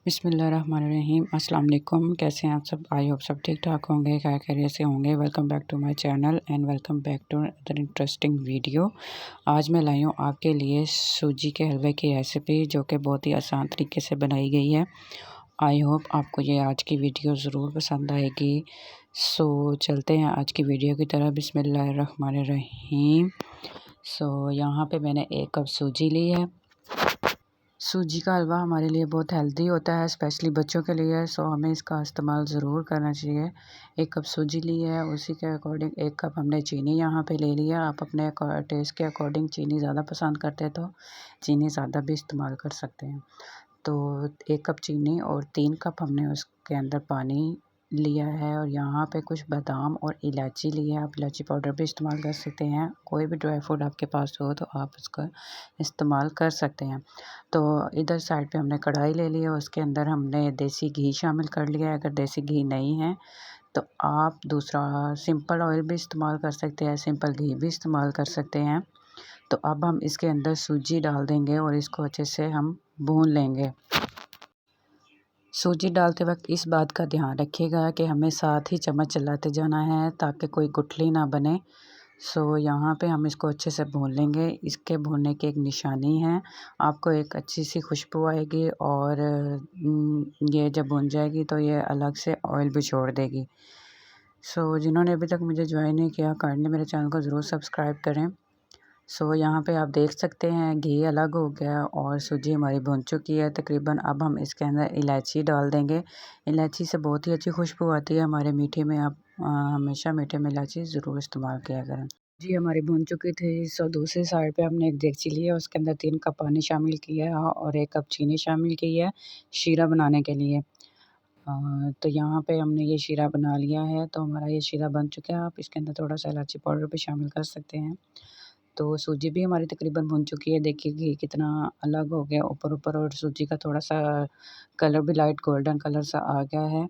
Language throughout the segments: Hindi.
बिस्मिल्लाहिर्रहमानिर्रहीम। अस्सलाम वालेकुम। कैसे हैं आप सब? आई होप सब ठीक ठाक होंगे, क्या खैरियत से होंगे। Welcome back to my channel and welcome back to other interesting video. आज मैं लाई हूँ आपके लिए सूजी के हलवे की रेसिपी, जो कि बहुत ही आसान तरीके से बनाई गई है। आई होप आपको ये आज की वीडियो ज़रूर पसंद आएगी। सो चलते हैं आज की वीडियो की तरफ। बिस्मिल्लाहिर्रहमानिर्रहीम। यहाँ पे मैंने 1 कप सूजी ली है। सूजी का हलवा हमारे लिए बहुत हेल्दी होता है, स्पेशली बच्चों के लिए। हमें इसका इस्तेमाल ज़रूर करना चाहिए। 1 कप सूजी ली है, उसी के अकॉर्डिंग 1 कप हमने चीनी यहाँ पे ले लिया। आप अपने टेस्ट के अकॉर्डिंग चीनी ज़्यादा पसंद करते हैं तो चीनी ज़्यादा भी इस्तेमाल कर सकते हैं। तो 1 कप चीनी और 3 कप हमने उसके अंदर पानी लिया है। और यहाँ पे कुछ बादाम और इलायची ली है। आप इलायची पाउडर भी इस्तेमाल कर सकते हैं। कोई भी ड्राई फ्रूट आपके पास हो तो आप उसका इस्तेमाल कर सकते हैं। तो इधर साइड पे हमने कढ़ाई ले ली है, उसके अंदर हमने देसी घी शामिल कर लिया है। अगर देसी घी नहीं है तो आप दूसरा सिंपल ऑयल भी इस्तेमाल कर सकते हैं, सिंपल घी भी इस्तेमाल कर सकते हैं। तो अब हम इसके अंदर सूजी डाल देंगे और इसको अच्छे से हम भून लेंगे। सूजी डालते वक्त इस बात का ध्यान रखिएगा कि हमें साथ ही चम्मच चलाते जाना है ताकि कोई गुठली ना बने। यहाँ पे हम इसको अच्छे से भून लेंगे। इसके भूनने की एक निशानी है, आपको एक अच्छी सी खुशबू आएगी और ये जब भून जाएगी तो ये अलग से ऑयल भी छोड़ देगी। जिन्होंने अभी तक मुझे ज्वाइन नहीं किया, काइंडली मेरे चैनल को ज़रूर सब्सक्राइब करें। यहाँ पे आप देख सकते हैं घी अलग हो गया और सूजी हमारी भुन चुकी है तकरीबन। अब हम इसके अंदर इलायची डाल देंगे। इलायची से बहुत ही अच्छी खुशबू आती है हमारे मीठे में। आप हमेशा मीठे में इलायची ज़रूर इस्तेमाल किया करें। जी हमारी भुन चुकी थी। दूसरी साइड पे हमने एक देगची ली है, उसके अंदर 3 कप पानी शामिल किया है और 1 कप चीनी शामिल की है शीरा बनाने के लिए। तो यहाँ पे हमने ये शीरा बना लिया है। तो हमारा ये शीरा बन चुका है। आप इसके अंदर थोड़ा सा इलायची पाउडर भी शामिल कर सकते हैं। तो सूजी भी हमारी तकरीबन भुन चुकी है। देखिए घी कितना अलग हो गया ऊपर और सूजी का थोड़ा-सा कलर भी लाइट गोल्डन कलर सा आ गया है।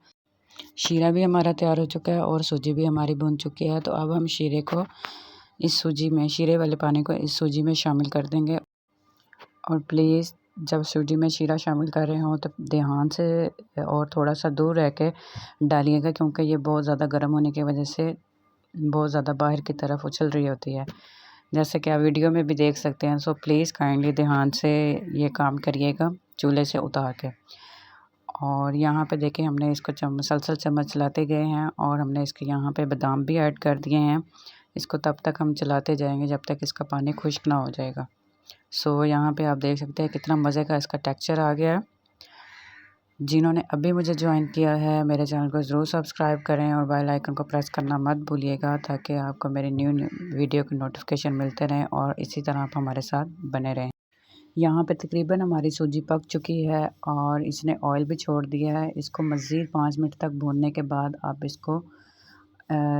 शीरा भी हमारा तैयार हो चुका है और सूजी भी हमारी भुन चुकी है। तो अब हम शीरे वाले पानी को इस सूजी में शामिल कर देंगे। और प्लीज़ जब सूजी में शीरा शामिल कर रहे हों तो ध्यान से और थोड़ा-सा दूर रह के डालिएगा, क्योंकि ये बहुत ज़्यादा गर्म होने की वजह से बहुत ज़्यादा बाहर की तरफ उछल रही होती है, जैसे कि आप वीडियो में भी देख सकते हैं। प्लीज़ काइंडली ध्यान से ये काम करिएगा चूल्हे से उतार के। और यहाँ पे देखिए हमने इसको मुसलसल चम्मच चलाते गए हैं और हमने इसके यहाँ पे बादाम भी ऐड कर दिए हैं। इसको तब तक हम चलाते जाएंगे जब तक इसका पानी खुश्क ना हो जाएगा। यहाँ पे आप देख सकते हैं कितना मज़े का इसका टेक्सचर आ गया है। जिन्होंने अभी मुझे ज्वाइन किया है मेरे चैनल को ज़रूर सब्सक्राइब करें और बेल आइकन को प्रेस करना मत भूलिएगा, ताकि आपको मेरे न्यू वीडियो के नोटिफिकेशन मिलते रहें और इसी तरह आप हमारे साथ बने रहें। यहाँ पे तकरीबन हमारी सूजी पक चुकी है और इसने ऑयल भी छोड़ दिया है। इसको मज़ीद 5 मिनट तक भूनने के बाद आप इसको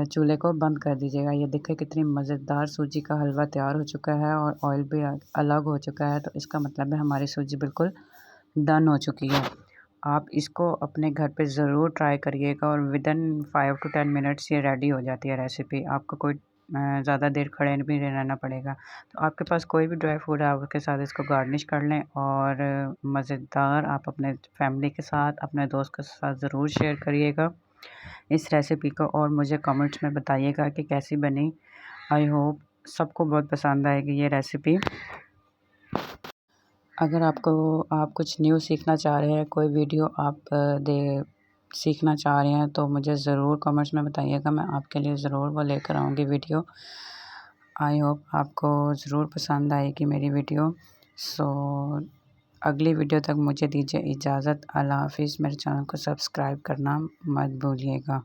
चूल्हे को बंद कर दीजिएगा। ये देखिए कितनी मज़ेदार सूजी का हलवा तैयार हो चुका है और ऑयल भी अलग हो चुका है। तो इसका मतलब है हमारी सूजी बिल्कुल डन हो चुकी है। आप इसको अपने घर पे ज़रूर ट्राई करिएगा और विदिन 5 to 10 मिनट्स ये रेडी हो जाती है रेसिपी। आपको कोई ज़्यादा देर खड़े भी नहीं रहना पड़ेगा। तो आपके पास कोई भी ड्राई फ्रूट है, आप उसके साथ इसको गार्निश कर लें और मज़ेदार आप अपने फैमिली के साथ, अपने दोस्त के साथ ज़रूर शेयर करिएगा इस रेसिपी को और मुझे कमेंट्स में बताइएगा कि कैसी बनी। आई होप सबको बहुत पसंद आएगी ये रेसिपी। अगर आप कुछ न्यू सीखना चाह रहे हैं, कोई वीडियो आप सीखना चाह रहे हैं तो मुझे ज़रूर कमेंट्स में बताइएगा। मैं आपके लिए ज़रूर वो लेकर आऊँगी वीडियो। आई होप आपको ज़रूर पसंद आएगी मेरी वीडियो। अगली वीडियो तक मुझे दीजिए इजाज़त। अल्लाह हाफ़िज़। मेरे चैनल को सब्सक्राइब करना मत भूलिएगा।